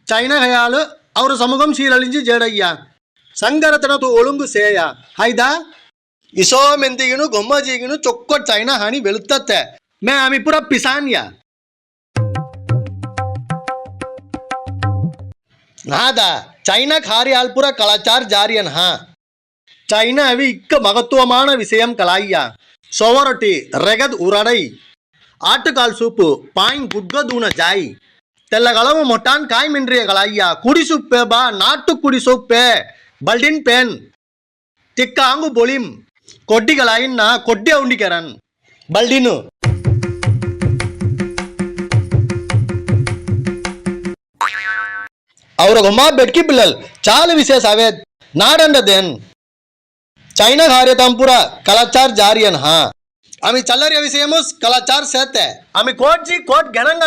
China ಹಯಾಲು ಅವರ ಸಮೂಹಂ ಶೀಲಳಿಂಜಿ ಜೇಡಯ್ಯ ಸಂಗರತನತು ಒಳುಂಗು ಸೇಯ ಹೈದಾ ಇಸೋ ಮೆಂತಿಗಿನು ಗೊಮ್ಮಜಿಗಿನು ಚೊಕ್ಕ China ಹಾನಿ ಬೆಳುತ್ತತ್ತೆ ಮೇ ಆಮಿ ಪುರ ಪಿಸಾನ್ಯ ನಾದಾ ಚೈನಾ ಕಾರ್ಯಾಲ್ಪುರ கலாச்சார ஜாரியன் சைனாவி இக்க மகத்துவமான விஷயம் கலாய்யா சோவரொட்டி ரெகத் உரடை ஆட்டுக்கால் சூப்பு பாயின் குட்க தூண ஜாய் తెల్లగలము మొట్టాన్ కాయ మిండ్రియ కలయ్యా కుడి సూప్పే బా నాటు కుడి సూప్పే బల్డిన్ పెన్ తిక్కాంగు బొలిం కొడ్డి కలాయిన్న కొడ్డి ఉండికెరన్ బల్డిను ಅವ್ರ ಗೊಮ್ಮ ಬೆಟ್ಕಿ ಪಿಲ್ಲಲ್ ಚಾಲು ವಿಶೇಷ ಅವೇ ನಾಡಂಡದೇನ್ ಚೈನಾ ಕಾರ್ಯತಾಂಪುರ ಕಲಾಚಾರ ಜಾರಿಯನ್ আমি চালারিয়া বিষয়মুস কলাচার সেতে আমি কোট জি কোট গণঙ্গন